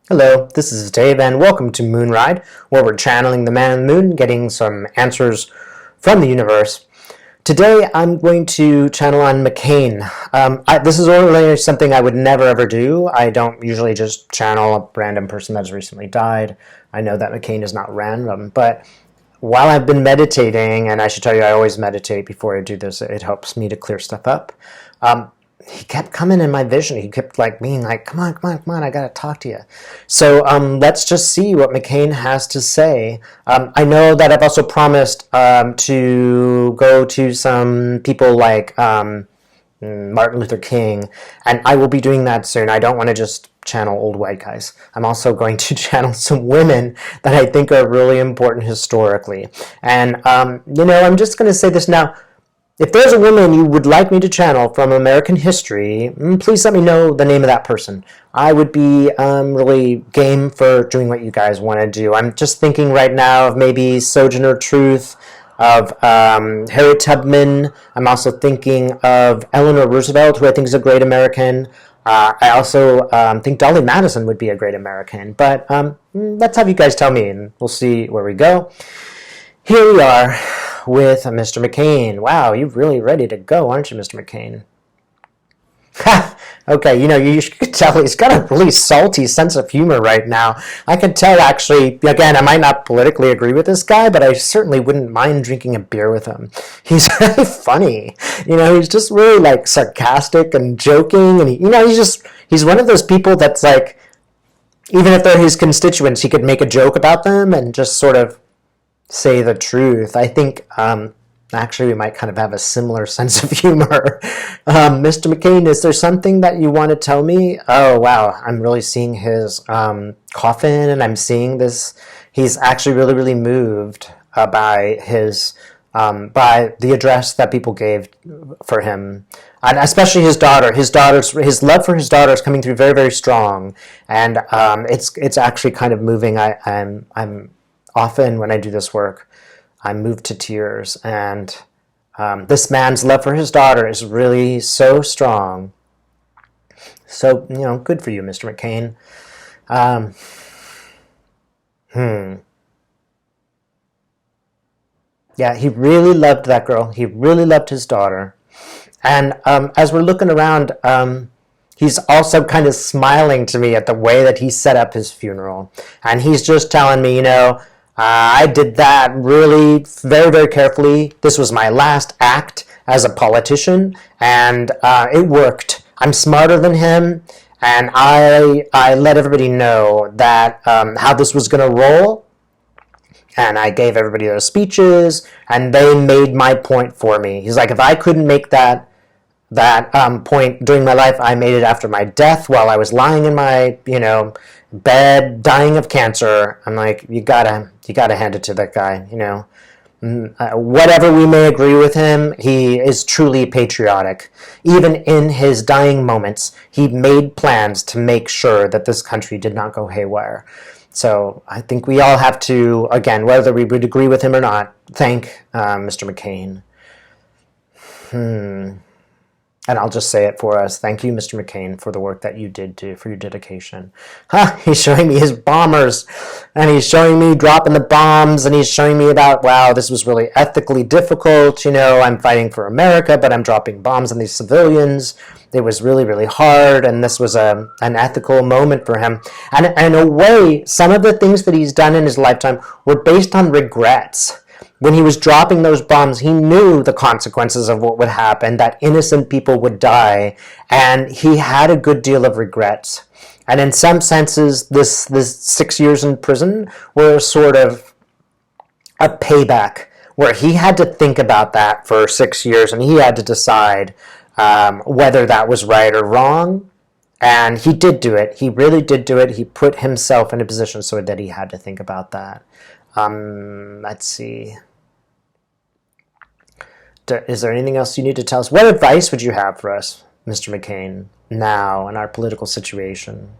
Hello, this is Dave, and welcome to Moonride, where we're channeling the man in the moon, getting some answers from the universe. Today, I'm going to channel on McCain. This is really something I would never ever do. I don't usually just channel a random person that has recently died. I know that McCain is not random, but while I've been meditating, and I should tell you I always meditate before I do this, it helps me to clear stuff up. He kept coming in my vision. He kept being like, come on, I gotta talk to you. So let's just see what McCain has to say. I know that I've also promised to go to some people like Martin Luther King, and I will be doing that soon. I don't want to just channel old white guys. I'm also going to channel some women that I think are really important historically. And, I'm just going to say this now. If there's a woman you would like me to channel from American history, please let me know the name of that person. I would be really game for doing what you guys want to do. I'm just thinking right now of maybe Sojourner Truth, of Harriet Tubman. I'm also thinking of Eleanor Roosevelt, who I think is a great American. I also think Dolly Madison would be a great American. But let's have you guys tell me, and we'll see where we go. Here we are with Mr. McCain. Wow, you're really ready to go, aren't you, Mr. McCain? Ha! Okay, you could tell he's got a really salty sense of humor right now. I can tell, actually, again, I might not politically agree with this guy, but I certainly wouldn't mind drinking a beer with him. He's really funny. He's just really, sarcastic and joking, and, he's one of those people that's even if they're his constituents, he could make a joke about them and just sort of say the truth. I think actually we might kind of have a similar sense of humor. Mr. McCain, is there something that you want to tell me? Oh, wow. I'm really seeing his coffin, and I'm seeing this. He's actually really, really moved by by the address that people gave for him. And especially his daughter. His love for his daughter is coming through very, very strong. And it's actually kind of moving. I'm often, when I do this work, I'm moved to tears, and this man's love for his daughter is really so strong. So, good for you, Mr. McCain. Yeah, he really loved that girl. He really loved his daughter. And as we're looking around, he's also kind of smiling to me at the way that he set up his funeral. And he's just telling me, I did that really very, very carefully. This was my last act as a politician, and it worked. I'm smarter than him, and I let everybody know that how this was going to roll, and I gave everybody those speeches, and they made my point for me. He's like, if I couldn't make that point during my life, I made it after my death while I was lying in my, bed, dying of cancer. I'm like, you gotta hand it to that guy, Whatever we may agree with him, he is truly patriotic. Even in his dying moments, he made plans to make sure that this country did not go haywire. So I think we all have to, again, whether we would agree with him or not, thank Mr. McCain. And I'll just say it for us. Thank you, Mr. McCain, for the work that you did for your dedication. He's showing me his bombers, and he's showing me dropping the bombs, and he's showing me about, wow, this was really ethically difficult. I'm fighting for America, but I'm dropping bombs on these civilians. It was really, really hard, and this was an ethical moment for him. And in a way, some of the things that he's done in his lifetime were based on regrets. When he was dropping those bombs, he knew the consequences of what would happen, that innocent people would die, and he had a good deal of regrets. And in some senses, this 6 years in prison were sort of a payback, where he had to think about that for 6 years, and he had to decide whether that was right or wrong. And he did do it. He really did do it. He put himself in a position so that he had to think about that. Let's see. Is there anything else you need to tell us? What advice would you have for us, Mr. McCain, now in our political situation?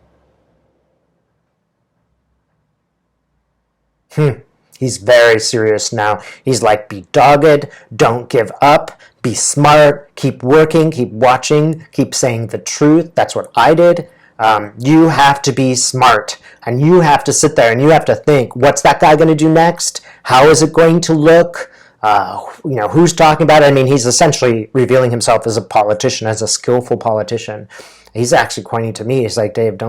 He's very serious now. He's like, be dogged, don't give up, be smart, keep working, keep watching, keep saying the truth. That's what I did. You have to be smart, and you have to sit there and you have to think, what's that guy going to do next? How is it going to look? Who's talking about it? I mean, he's essentially revealing himself as a politician, as a skillful politician. He's actually pointing to me. He's like, Dave,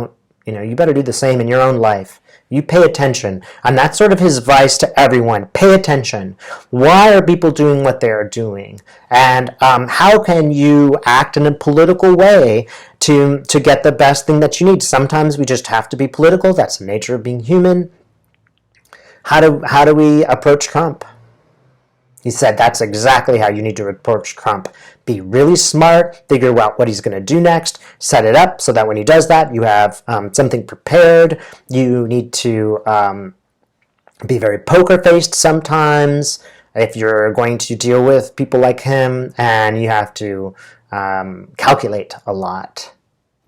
you better do the same in your own life. You pay attention. And that's sort of his advice to everyone. Pay attention. Why are people doing what they are doing? And how can you act in a political way to get the best thing that you need? Sometimes we just have to be political. That's the nature of being human. How do we approach Trump? He said that's exactly how you need to approach Trump. Be really smart, figure out what he's going to do next, set it up so that when he does that, you have something prepared. You need to be very poker-faced sometimes if you're going to deal with people like him, and you have to calculate a lot.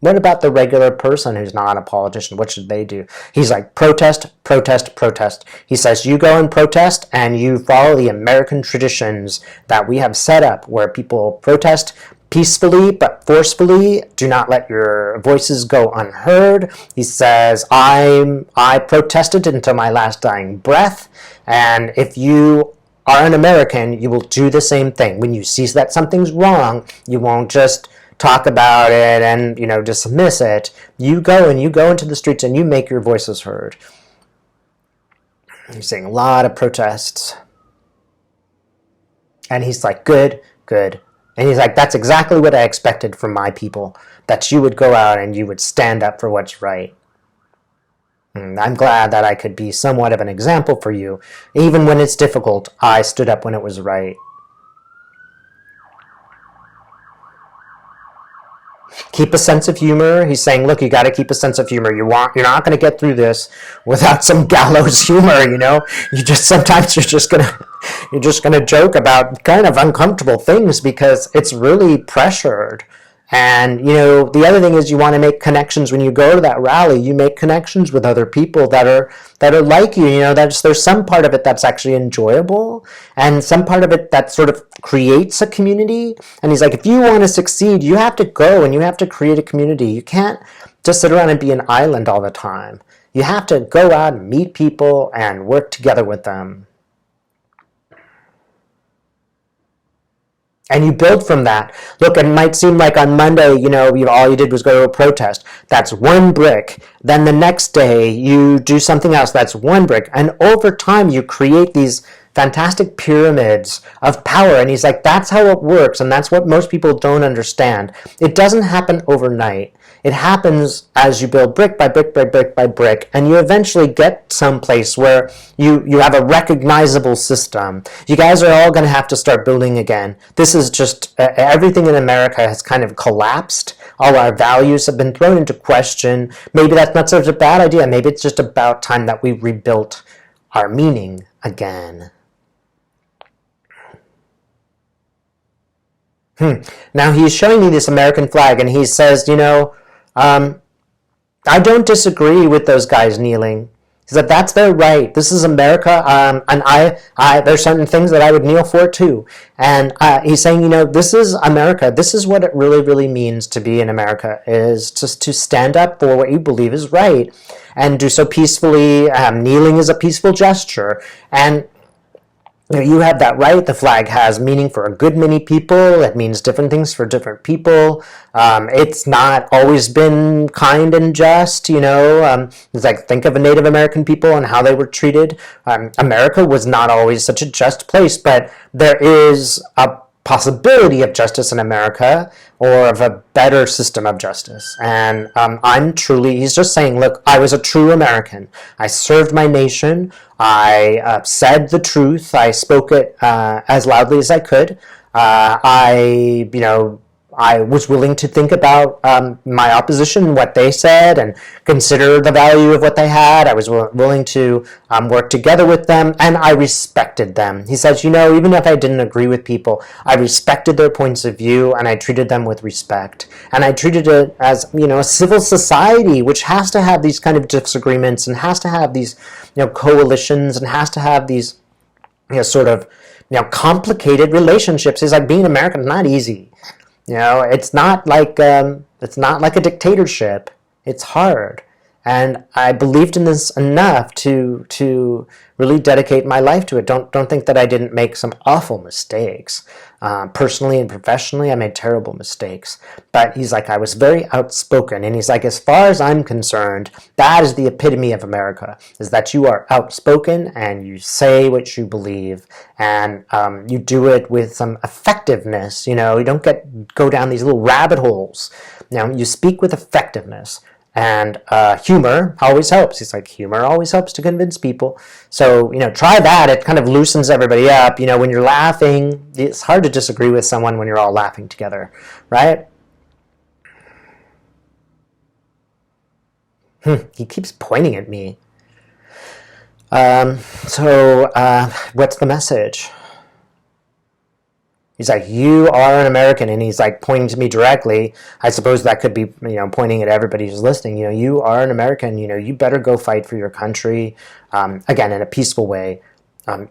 What about the regular person who's not a politician? What should they do? He's like, protest, protest, protest. He says, you go and protest, and you follow the American traditions that we have set up, where people protest peacefully but forcefully. Do not let your voices go unheard. He says, I protested until my last dying breath, and if you are an American, you will do the same thing. When you see that something's wrong, you won't just talk about it and dismiss it. You go into the streets and you make your voices heard. He's saying a lot of protests, and he's like, good, and he's like, that's exactly what I expected from my people, that you would go out and you would stand up for what's right. And I'm glad that I could be somewhat of an example for you. Even when it's difficult, I stood up when it was right. Keep a sense of humor. He's saying, look, you got to keep a sense of humor. You're not going to get through this without some gallows humor, sometimes you're just going to joke about kind of uncomfortable things because it's really pressured. And, the other thing is you want to make connections when you go to that rally. You make connections with other people that are like you. There's some part of it that's actually enjoyable, and some part of it that sort of creates a community. And he's like, if you want to succeed, you have to go and you have to create a community. You can't just sit around and be an island all the time. You have to go out and meet people and work together with them. And you build from that. Look, it might seem like on Monday, all you did was go to a protest. That's one brick. Then the next day, you do something else. That's one brick. And over time, you create these fantastic pyramids of power. And he's like, that's how it works. And that's what most people don't understand. It doesn't happen overnight. It happens as you build brick by brick by brick by brick, and you eventually get someplace where you have a recognizable system. You guys are all going to have to start building again. This is just, everything in America has kind of collapsed. All our values have been thrown into question. Maybe that's not such a bad idea. Maybe it's just about time that we rebuilt our meaning again. Now he's showing me this American flag, and he says, I don't disagree with those guys kneeling. He said, that's their right. This is America, and there's certain things that I would kneel for too. And he's saying, this is America. This is what it really, really means to be in America, is just to stand up for what you believe is right and do so peacefully. Kneeling is a peaceful gesture. And you have that right. The flag has meaning for a good many people. It means different things for different people. It's not always been kind and just, It's like, think of a Native American people and how they were treated. America was not always such a just place, but there is a possibility of justice in America, or of a better system of justice. And he's just saying, look, I was a true American. I served my nation. I said the truth. I spoke it as loudly as I could. I was willing to think about my opposition, what they said, and consider the value of what they had. I was willing to work together with them, and I respected them. He says, even if I didn't agree with people, I respected their points of view, and I treated them with respect. And I treated it as, a civil society, which has to have these kind of disagreements, and has to have these, coalitions, and has to have these, complicated relationships. He's like, being American is not easy. It's not like a dictatorship. It's hard. And I believed in this enough to really dedicate my life to it. Don't think that I didn't make some awful mistakes. Personally and professionally, I made terrible mistakes. But he's like, I was very outspoken. And he's like, as far as I'm concerned, that is the epitome of America, is that you are outspoken and you say what you believe. And you do it with some effectiveness. You don't go down these little rabbit holes. You speak with effectiveness. And humor always helps. He's like, humor always helps to convince people. So, try that. It kind of loosens everybody up. When you're laughing, it's hard to disagree with someone when you're all laughing together, right? He keeps pointing at me. So, what's the message? He's like, you are an American, and he's like pointing to me directly. I suppose that could be, pointing at everybody who's listening. You are an American. You better go fight for your country. Again, in a peaceful way.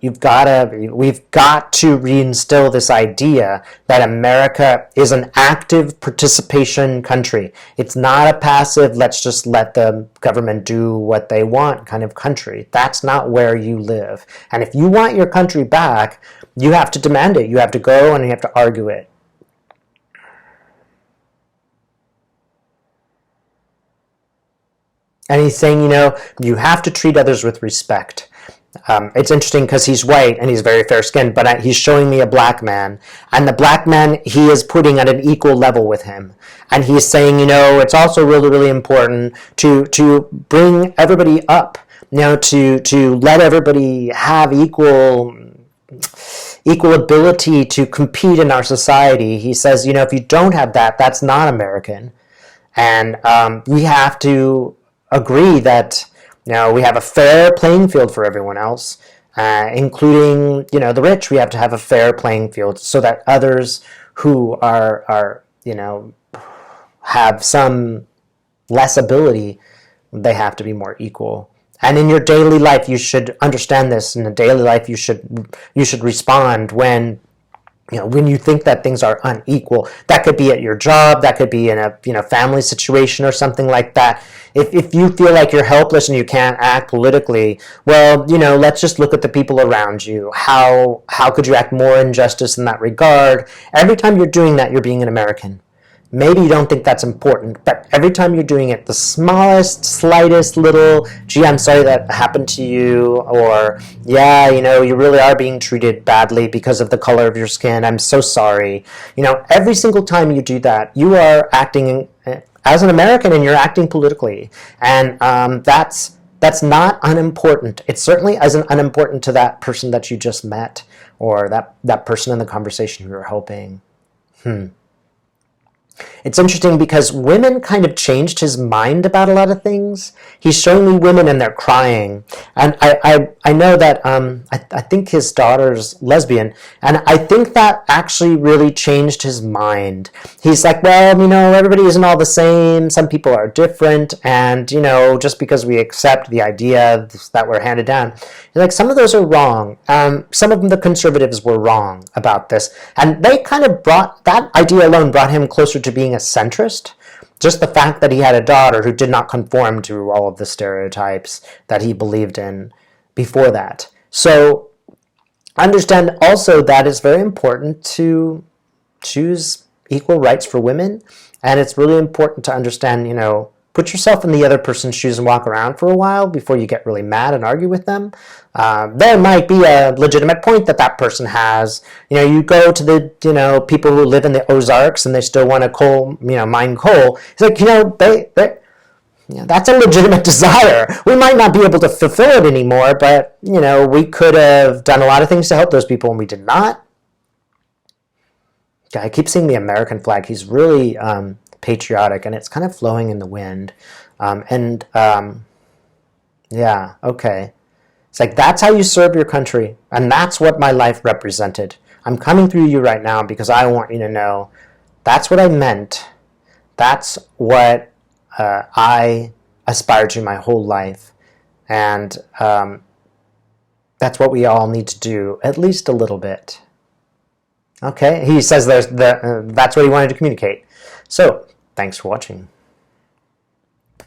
We've got to reinstill this idea that America is an active participation country. It's not a passive, let's just let the government do what they want kind of country. That's not where you live. And if you want your country back, you have to demand it. You have to go and you have to argue it. And he's saying, you have to treat others with respect. It's interesting because he's white and he's very fair-skinned, but he's showing me a black man. And the black man, he is putting at an equal level with him. And he's saying, it's also really, really important to bring everybody up, to let everybody have equal ability to compete in our society. He says, if you don't have that, that's not American. And we have to agree that we have a fair playing field for everyone else, including the rich. We have to have a fair playing field so that others who are have some less ability, they have to be more equal. And in your daily life, you should understand this. In the daily life, you should respond when you think that things are unequal. That could be at your job. That could be in a family situation or something like that. If you feel like you're helpless and you can't act politically, well, let's just look at the people around you. How could you act more injustice in that regard? Every time you're doing that, you're being an American. Maybe you don't think that's important, but every time you're doing it, the smallest, slightest little, gee, I'm sorry that happened to you, or, yeah, you really are being treated badly because of the color of your skin, I'm so sorry. Every single time you do that, you are acting as an American and you're acting politically. And that's not unimportant. It certainly isn't unimportant to that person that you just met, or that person in the conversation you were helping. It's interesting because women kind of changed his mind about a lot of things. He's showing me women and they're crying. And I know that I think his daughter's lesbian, and I think that actually really changed his mind. He's like, well, everybody isn't all the same. Some people are different, and, just because we accept the idea that we're handed down, he's like, some of those are wrong. Some of them, the conservatives, were wrong about this. And they kind of that idea alone brought him closer to being a centrist. Just the fact that he had a daughter who did not conform to all of the stereotypes that he believed in before that. So understand also that it's very important to choose equal rights for women, and it's really important to understand, put yourself in the other person's shoes and walk around for a while before you get really mad and argue with them. There might be a legitimate point that person has. You go to the, people who live in the Ozarks and they still want to mine coal. It's like, that's a legitimate desire. We might not be able to fulfill it anymore, but, we could have done a lot of things to help those people and we did not. I keep seeing the American flag. He's really patriotic, and it's kind of flowing in the wind. Yeah, okay. It's like, that's how you serve your country, and that's what my life represented. I'm coming through you right now because I want you to know that's what I meant. That's what I aspired to my whole life, and that's what we all need to do, at least a little bit. Okay, he says that's what he wanted to communicate. So, thanks for watching.